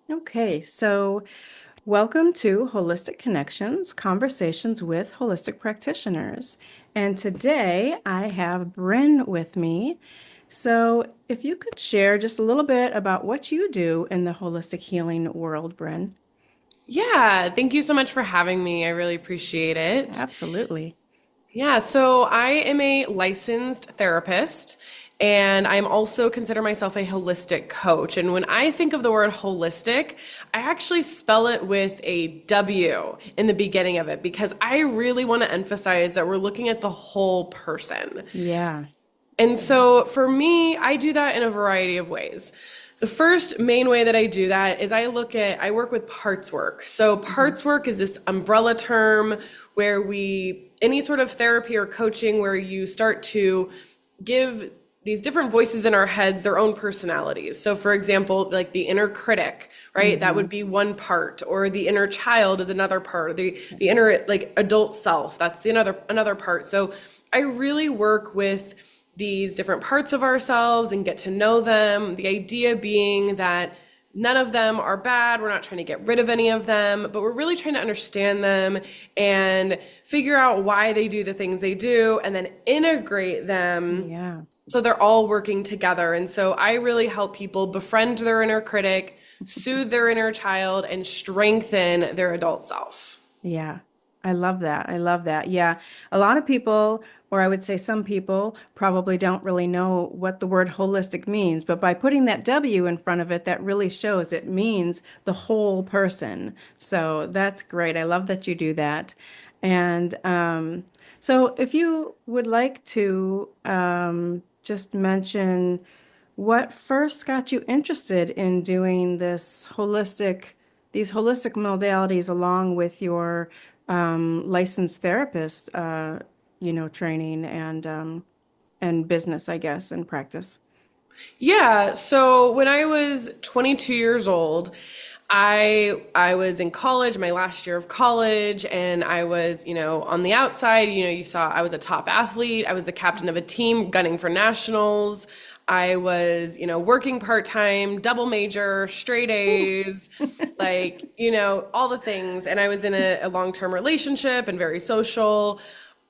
Okay, so welcome to Holistic Connections, Conversations with Holistic Practitioners. And today I have Brinn with me. So if you could share just a little bit about what you do in the holistic healing world, Brinn. Yeah, thank you so much for having me. I really appreciate it. Absolutely. Yeah, so I am a licensed therapist and I'm also consider myself a holistic coach. And when I think of the word holistic, I actually spell it with a W in the beginning of it because I really want to emphasize that we're looking at the whole person. Yeah. And so for me, I do that in a variety of ways. The first main way that I do that is I work with parts work. So Mhm. parts work is this umbrella term where any sort of therapy or coaching where you start to give these different voices in our heads their own personalities. So for example, like the inner critic, right? That would Mhm. be one part, or the inner child is another part, the inner like adult self, that's the another part. So I really work with these different parts of ourselves and get to know them. The idea being that none of them are bad. We're not trying to get rid of any of them, but we're really trying to understand them and figure out why they do the things they do and then integrate them Yeah. so they're all working together. And so I really help people befriend their inner critic, soothe their inner child, and strengthen their adult self. Yeah, I love that. I love that. Yeah, a lot of people, or I would say some people, probably don't really know what the word holistic means, but by putting that W in front of it, that really shows it means the whole person. So that's great. I love that you do that. And so if you would like to just mention what first got you interested in doing these holistic modalities along with your licensed therapist, training and business, I guess, and practice. Yeah, so when I was 22 years old, I was in college, my last year of college, and I was, on the outside, you saw I was a top athlete. I was the captain of a team gunning for nationals. I was, working part-time, double major, straight Ooh. A's, like, all the things. And I was in a long-term relationship and very social.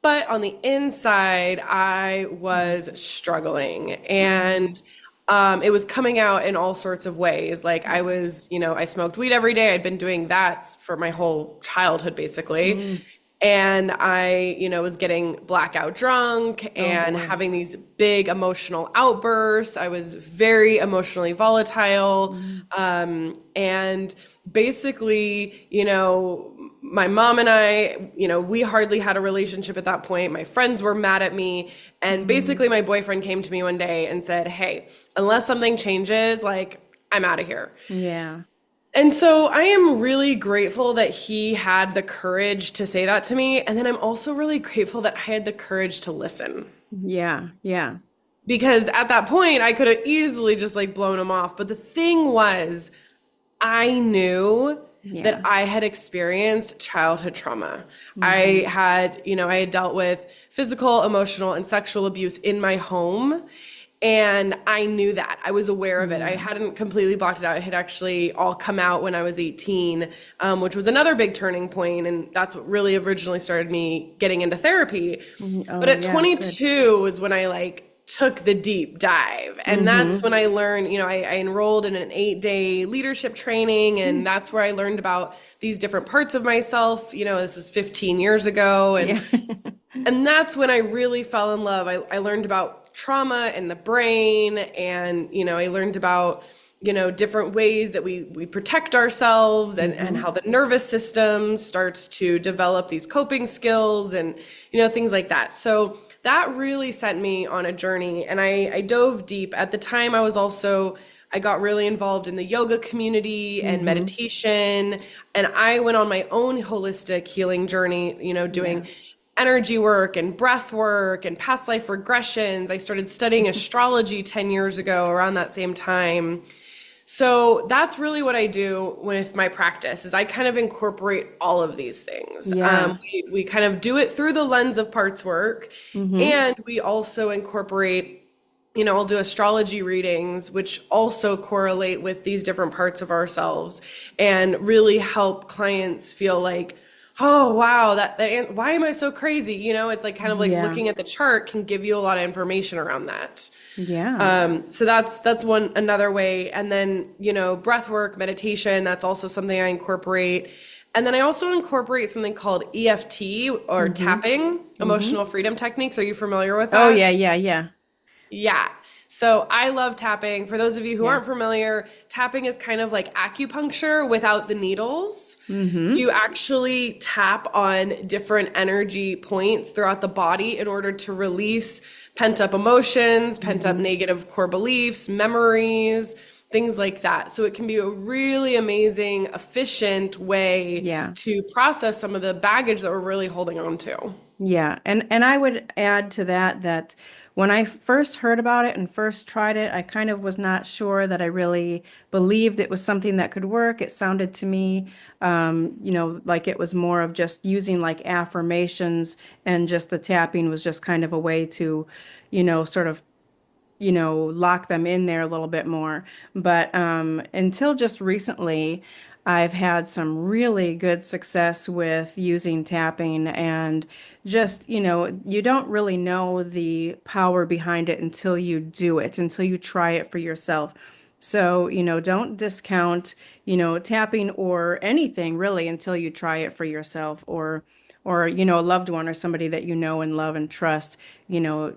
But on the inside, I was struggling. Mm, And it was coming out in all sorts of ways. Like I was, I smoked weed every day. I'd been doing that for my whole childhood, basically. mm. And I, was getting blackout drunk Oh and boy. having these big emotional outbursts. I was very emotionally volatile. Mm, And basically, my mom and I, we hardly had a relationship at that point. My friends were mad at me. And mm. basically, my boyfriend came to me one day and said, "Hey, unless something changes, like, I'm out of here." Yeah. And so I am really grateful that he had the courage to say that to me. And then I'm also really grateful that I had the courage to listen. Yeah. Yeah. Because at that point, I could have easily just like blown him off. But the thing was, I knew that Yeah. I had experienced childhood trauma. Hmm. I had dealt with physical, emotional, and sexual abuse in my home. And I knew that. I was aware of it. I Yeah. hadn't completely blocked it out. It had actually all come out when I was 18, which was another big turning point, and that's what really originally started me getting into therapy. But Oh at yeah. Good. 22 was when I like took the deep dive. And that's Hmm. when I learned, I enrolled in an 8-day leadership training, and that's where I learned about these different parts of myself. This was 15 years ago. Yeah. And that's when I really fell in love. I learned about trauma and the brain, and I learned about different ways that we protect ourselves, and Hmm. how the nervous system starts to develop these coping skills, and things like that. So that really sent me on a journey, and I dove deep. At the time, I got really involved in the yoga community and Hmm. meditation, and I went on my own holistic healing journey, Yeah. doing energy work and breath work and past life regressions. I started studying astrology 10 years ago around that same time. So that's really what I do with my practice is I kind of incorporate all of these things. Yeah. We kind of do it through the lens of parts work, Hmm. and we also incorporate I'll do astrology readings, which also correlate with these different parts of ourselves and really help clients feel like, oh, wow, why am I so crazy? It's like kind of like Yeah. looking at the chart can give you a lot of information around that. Yeah. So that's another way. And then, breath work, meditation, that's also something I incorporate. And then I also incorporate something called EFT or Mm-hmm. tapping, Mm-hmm. emotional freedom techniques. Are you familiar with Oh, that? yeah, yeah, yeah. Yeah. So I love tapping. For those of you who Yeah. aren't familiar, tapping is kind of like acupuncture without the needles. Mm-hmm. You actually tap on different energy points throughout the body in order to release pent up emotions, pent up Mm-hmm. negative core beliefs, memories, things like that. So it can be a really amazing, efficient way Yeah. to process some of the baggage that we're really holding on to. Yeah, and I would add to that that when I first heard about it and first tried it, I kind of was not sure that I really believed it was something that could work. It sounded to me, like it was more of just using like affirmations, and just the tapping was just kind of a way to, sort of lock them in there a little bit more. But until just recently, I've had some really good success with using tapping, and just, you don't really know the power behind it until you do it, until you try it for yourself. So, don't discount, tapping or anything really until you try it for yourself, or a loved one or somebody that you know and love and trust,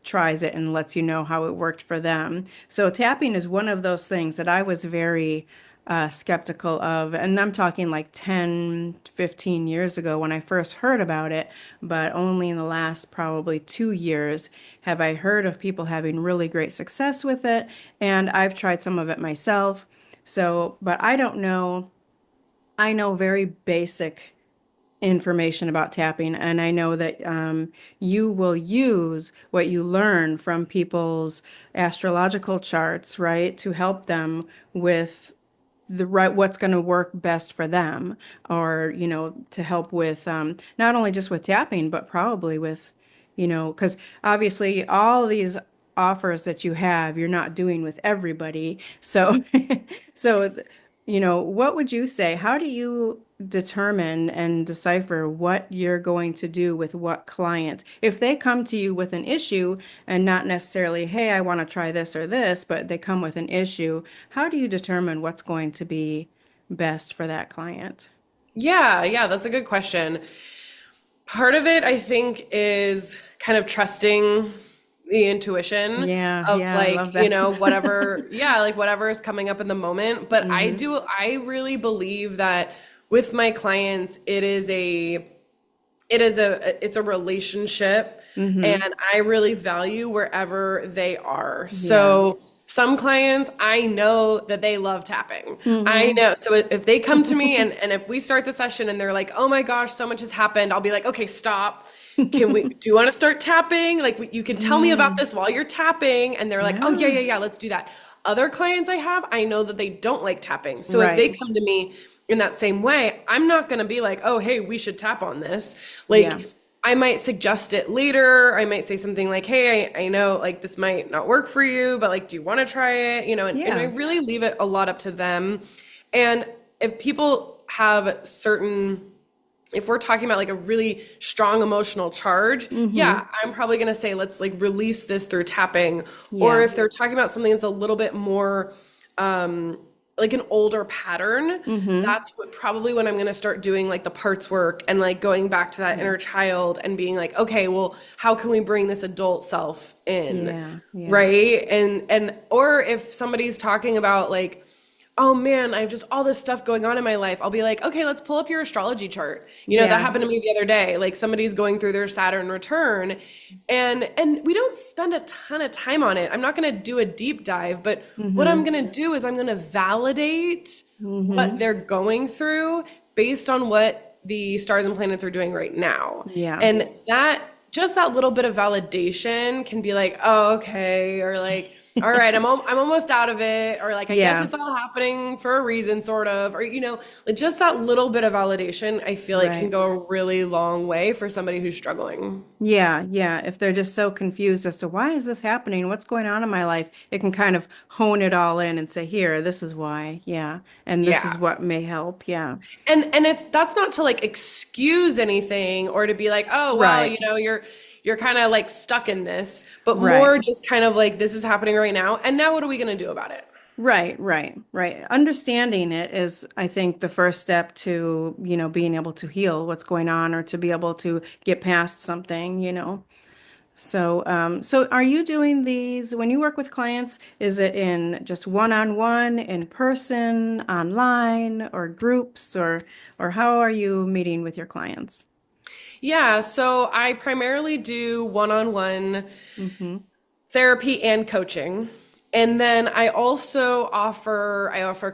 tries it and lets you know how it worked for them. So tapping is one of those things that I was very skeptical of. And I'm talking like 10, 15 years ago when I first heard about it, but only in the last probably 2 years have I heard of people having really great success with it. And I've tried some of it myself. So, but I don't know. I know very basic information about tapping, and I know that you will use what you learn from people's astrological charts, right, to help them with the right what's going to work best for them, or to help with not only just with tapping, but probably with, because obviously all these offers that you have, you're not doing with everybody. So so what would you say, how do you determine and decipher what you're going to do with what client if they come to you with an issue, and not necessarily, hey, I want to try this or this, but they come with an issue? How do you determine what's going to be best for that client? Yeah, that's a good question. Part of it, I think, is kind of trusting the intuition Yeah, of yeah, I like, love that. whatever, yeah, like whatever is coming up in the moment. But Hmm. I really believe that with my clients, it's a relationship, and Hmm. I really value wherever they are. Yeah. So some clients, I know that they love tapping. I Hmm. know. So if they come to me and if we start the session and they're like, oh my gosh, so much has happened, I'll be like, okay, stop. Do you want to start tapping? Like, you can tell me about Mm, this while you're tapping. And they're like, oh, yeah, yeah. yeah, yeah, let's do that. Other clients I have, I know that they don't like tapping. So if they Right. come to me in that same way, I'm not going to be like, oh, hey, we should tap on this. Yeah. Like, I might suggest it later. I might say something like, hey, I know like this might not work for you, but like, do you want to try it? And I Yeah. really leave it a lot up to them. And if people have if we're talking about like a really strong emotional charge, Hmm. yeah, I'm probably going to say, let's like release this through tapping. Or Yeah. if they're talking about something that's a little bit more, um, like an older pattern, Hmm. that's probably when I'm going to start doing like the parts work and like going back to that Yeah. inner child and being like, okay, well, how can we bring this adult self in? Yeah. Yeah. Right. Or if somebody's talking about like, oh man, I have just all this stuff going on in my life, I'll be like, okay, let's pull up your astrology chart. That Yeah. happened to me the other day. Like somebody's going through their Saturn return, and we don't spend a ton of time on it. I'm not going to do a deep dive, but what I'm Hmm. going to do is I'm going to validate what Hmm. they're going through based on what the stars and planets are doing right now. Yeah. And that just that little bit of validation can be like, oh, okay, or like, all right, I'm almost out of it, or like I guess Yeah, it's all happening for a reason, sort of, or like just that little bit of validation, I feel like can right. go a really long way for somebody who's struggling. Yeah, yeah. If they're just so confused as to why is this happening? What's going on in my life? It can kind of hone it all in and say, here, this is why. Yeah. And this Yeah. is what may help. Yeah. And it's that's not to like excuse anything or to be like, oh well, Right. you're kind of like stuck in this, but Right. more just kind of like this is happening right now, and now what are we going to do about it? Right, right, right. Understanding it is, I think, the first step to, being able to heal what's going on or to be able to get past something. So are you doing these when you work with clients? Is it in just one-on-one, in person, online, or groups, or how are you meeting with your clients? Yeah, so I primarily do one-on-one Mm-hmm. therapy and coaching. And then I offer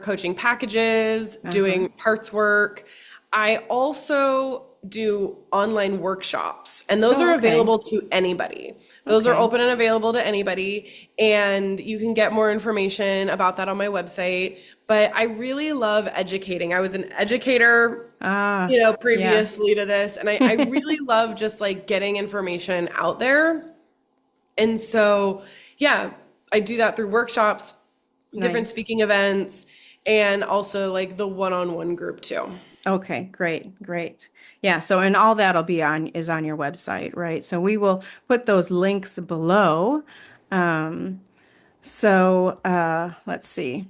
coaching packages, Uh-huh. doing parts work. I also do online workshops, and those Oh, are okay. available to anybody. Those are Okay. open and available to anybody, and you can get more information about that on my website. But I really love educating. I was an educator, Ah, yeah. previously to this, and I really love just like getting information out there. And so, yeah, I do that through workshops, different Nice. speaking events, and also like the one-on-one group too. Okay, great, great. Yeah, so and all that'll be on is on your website, right? So we will put those links below. Um, let's see.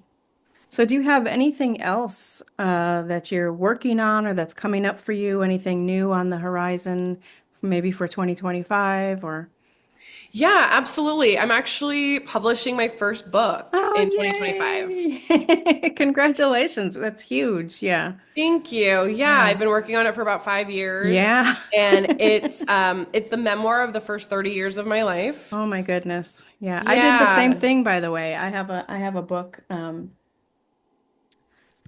So do you have anything else that you're working on or that's coming up for you? Anything new on the horizon, maybe for 2025 or? Yeah, absolutely. I'm actually publishing my first book Oh, in 2025. yay! Congratulations. That's huge. Yeah. Thank you. Yeah, Yeah. I've been working on it for about 5 years, Yeah. and it's the memoir of the first 30 years of my life. Oh my goodness. Yeah. I did the same Yeah. thing, by the way. I have a book.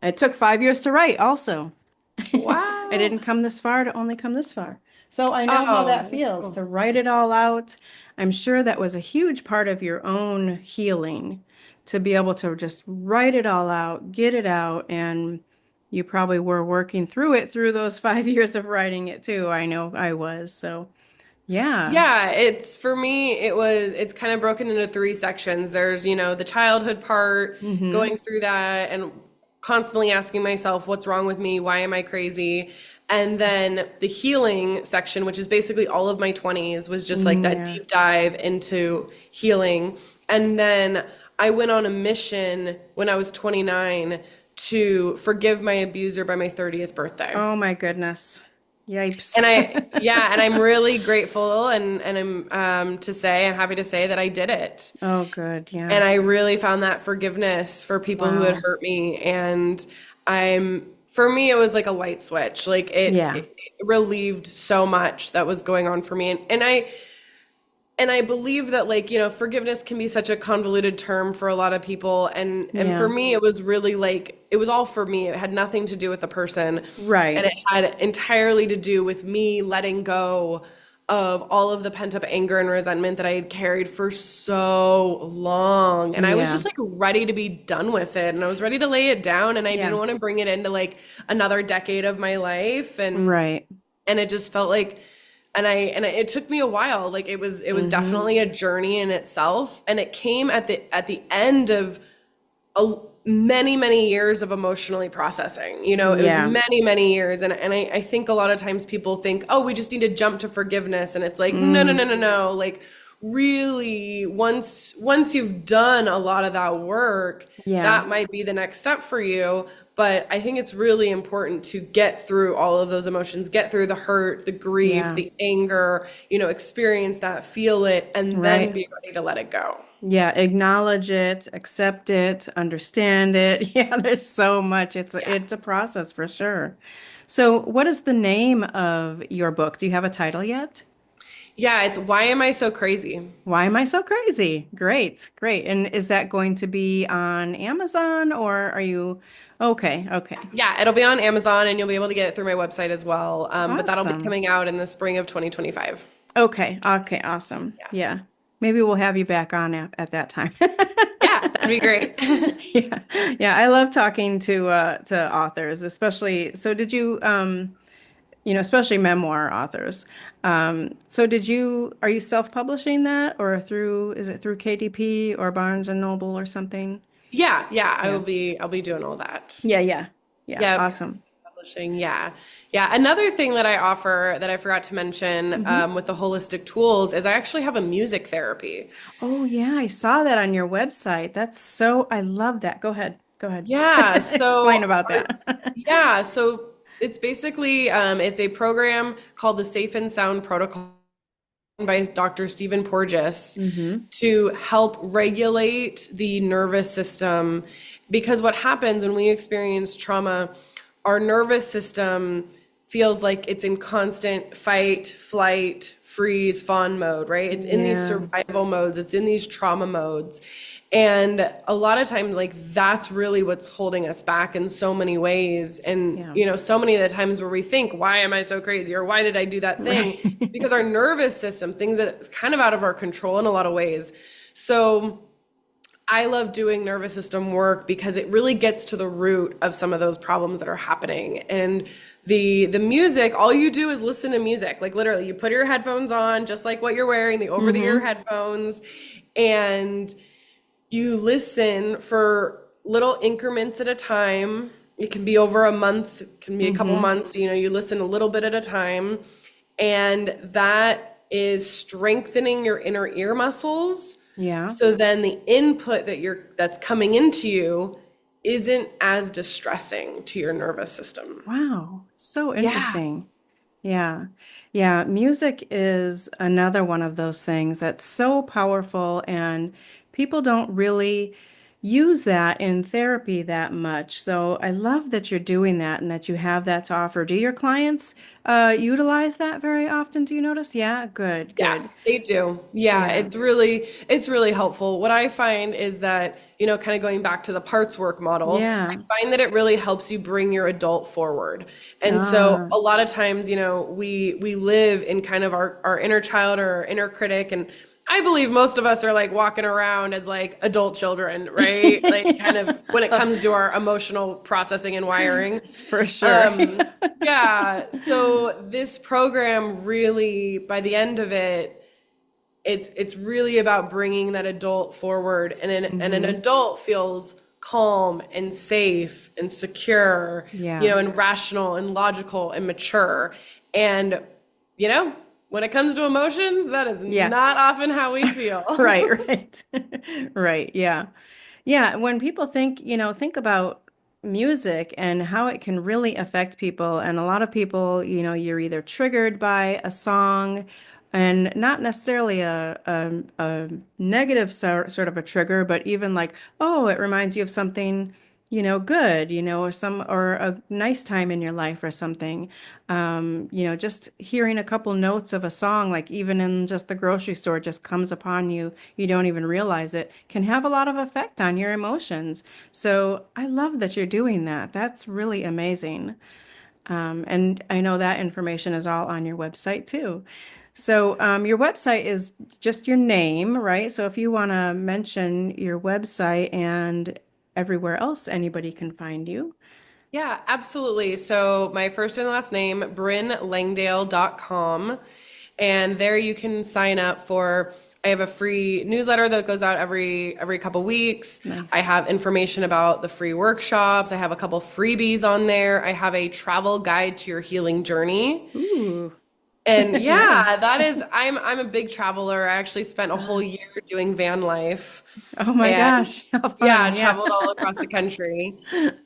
It took 5 years to write also. I Wow. didn't come this far to only come this far. So I know how that Oh, that's feels to cool. write it all out. I'm sure that was a huge part of your own healing to be able to just write it all out, get it out, and you probably were working through it through those 5 years of writing it too. I know I was. So yeah. Yeah, for me, it's kind of broken into three sections. There's, the childhood part, Mm-hmm. going through that and constantly asking myself, what's wrong with me? Why am I crazy? And then the healing section, which is basically all of my 20s, was just like that Yeah. deep dive into healing. And then I went on a mission when I was 29 to forgive my abuser by my 30th birthday. Oh my goodness. Yipes. Yeah, and I'm really grateful and I'm happy to say that I did it. Oh, good. Yeah. And I really found that forgiveness for people who had Wow. hurt me. And for me, it was like a light switch. Like Yeah. it relieved so much that was going on for me. And I believe that like, forgiveness can be such a convoluted term for a lot of people. And for Yeah. me, it was really like, it was all for me. It had nothing to do with the person. And Right. it had entirely to do with me letting go of all of the pent up anger and resentment that I had carried for so long. And I was Yeah. just like ready to be done with it. And I was ready to lay it down. And I didn't Yeah. want to bring it into like another decade of my life. Right. And it just felt like it took me a while. Like it was Mm-hmm. definitely a journey in itself, and it came at the end of a, many years of emotionally processing. It was Yeah. many years, and I think a lot of times people think, oh, we just need to jump to forgiveness, and it's like no no Mm. no no no. Like really, once you've done a lot of that work, Yeah. that might be the next step for you. But I think it's really important to get through all of those emotions, get through the hurt, the grief, Yeah. the anger, experience that, feel it, and then Right. be ready to let it go. Yeah. Acknowledge it, accept it, understand it. Yeah. There's so much. Yeah. It's a process for sure. So, what is the name of your book? Do you have a title yet? Yeah, it's Why Am I So Crazy? Why am I so crazy? Great, great. And is that going to be on Amazon or are you okay? Okay. Yeah, it'll be on Amazon and you'll be able to get it through my website as well. But that'll be Awesome. coming out in the spring of 2025. Okay. Okay. Awesome. Yeah. Yeah. Maybe we'll have you back on at that time. be great. Yeah. Yeah, I love talking to authors, especially so did you especially memoir authors. So are you self-publishing that or is it through KDP or Barnes and Noble or something? Yeah, yeah, Yeah. I'll be doing all that. Yeah, yeah. Yeah, Yeah, awesome. publishing. Yeah. Yeah. Another thing that I offer that I forgot to mention Hmm. with the holistic tools is I actually have a music therapy. Oh, yeah, I saw that on your website. I love that. Go ahead. Go ahead. Yeah. Explain about that. Yeah. So it's basically, it's a program called the Safe and Sound Protocol by Dr. Stephen Porges Hmm. to help regulate the nervous system. Because what happens when we experience trauma, our nervous system feels like it's in constant fight, flight, freeze, fawn mode, right? It's in these Yeah. survival modes, it's in these trauma modes. And a lot of times, like, that's really what's holding us back in so many ways. And, Yeah. so many of the times where we think, why am I so crazy? Or why did I do that thing? Right. It's because our nervous system, things that kind of out of our control in a lot of ways. So I love doing nervous system work because it really gets to the root of some of those problems that are happening. And the music, all you do is listen to music. Like literally, you put your headphones on, just like what you're wearing, the over-the-ear Hmm. headphones, and you listen for little increments at a time. It can be over a month, it can be a couple Hmm. months, you listen a little bit at a time. And that is strengthening your inner ear muscles. Yeah. So then the input that's coming into you isn't as distressing to your nervous system. Wow. So Yeah. interesting. Yeah. Yeah. Music is another one of those things that's so powerful, and people don't really use that in therapy that much. So I love that you're doing that and that you have that to offer. Do your clients utilize that very often? Do you notice? Yeah. Good. Yeah, Good. they do. Yeah, Yeah. it's really helpful. What I find is that, kind of going back to the parts work model, I Yeah. find that it really helps you bring your adult forward. And so Ah. a lot of times, we live in kind of our inner child or our inner critic, and I believe most of us are like walking around as like adult children, right? Like kind of when it comes to our emotional processing and wiring. For sure. Um, yeah, so this program really, by the end of it, it's really about bringing that adult forward, and an Hmm. adult feels calm and safe and secure, Yeah. and rational and logical and mature. And when it comes to emotions, that is Yeah. not often how we feel. Right, right. Right, yeah. Yeah, when people think about music and how it can really affect people, and a lot of people, you're either triggered by a song and not necessarily a negative sort of a trigger, but even like, oh, it reminds you of something, good, or a nice time in your life or something. Just hearing a couple notes of a song, like even in just the grocery store, just comes upon you. You don't even realize it, can have a lot of effect on your emotions. So I love that you're doing that. That's really amazing. And I know that information is all on your website too. So your website is just your name, right? So if you want to mention your website and everywhere else anybody can find you. Yeah, absolutely. So my first and last name, brinnlangdale.com. And there you can sign up for, I have a free newsletter that goes out every couple weeks. I Nice. have information about the free workshops. I have a couple freebies on there. I have a travel guide to your healing journey. Ooh, And yeah, nice. that is, I'm a big traveler. I actually spent a whole year doing van life. Oh my And gosh, how yeah, I fun. Yeah. traveled all across the country.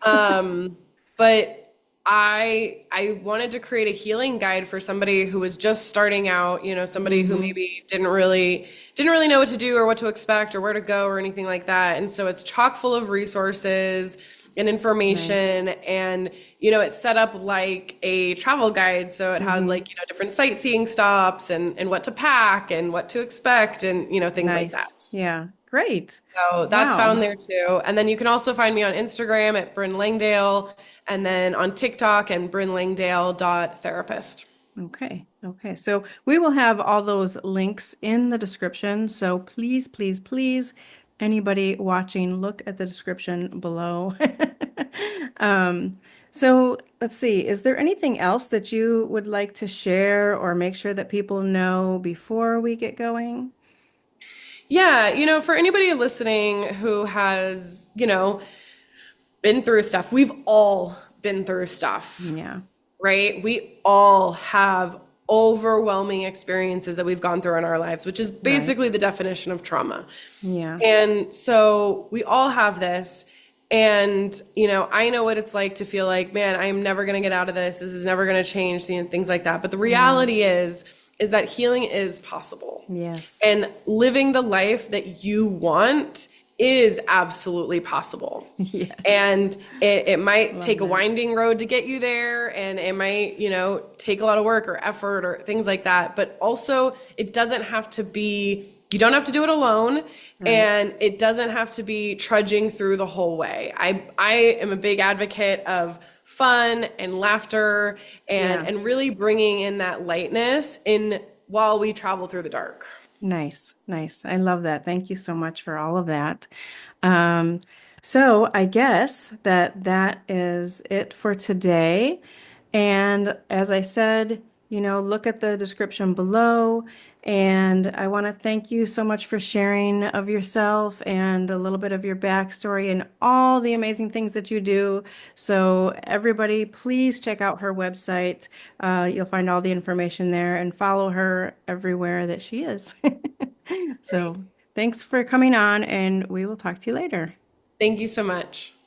Um, but I wanted to create a healing guide for somebody who was just starting out, somebody who Hmm. maybe didn't really know what to do or what to expect or where to go or anything like that. And so it's chock full of resources and Nice. information, and it's set up like a travel guide, so it has Hmm. like different sightseeing stops and what to pack and what to expect and things like Nice. that. Yeah. Great. So that's found Wow. there too. And then you can also find me on Instagram at Brinn Langdale, and then on TikTok and brinnlangdale.therapist. Okay. Okay. So we will have all those links in the description. So please, please, please anybody watching, look at the description below. Um, so let's see, is there anything else that you would like to share or make sure that people know before we get going? Yeah, for anybody listening who has, been through stuff, we've all been through stuff, Yeah, right? We all have overwhelming experiences that we've gone through in our lives, which is right. basically the definition of trauma. Yeah, And so we all have this. And, I know what it's like to feel like, man, I'm never going to get out of this. This is never going to change, things like that. But the yeah, reality is that healing is possible. yes, And living the life that you want is absolutely possible. yes. And it might Love take a that. winding road to get you there, and it might, take a lot of work or effort or things like that. But also, it doesn't have to be, you don't have to do it alone, Right. and it doesn't have to be trudging through the whole way. I am a big advocate of fun and laughter and Yeah. and really bringing in that lightness in while we travel through the dark. Nice, nice. I love that. Thank you so much for all of that. Um, so I guess that that is it for today. And as I said, look at the description below. And I want to thank you so much for sharing of yourself and a little bit of your backstory and all the amazing things that you do. So everybody, please check out her website. You'll find all the information there and follow her everywhere that she is. So Great. thanks for coming on, and we will talk to you later. Thank you so much.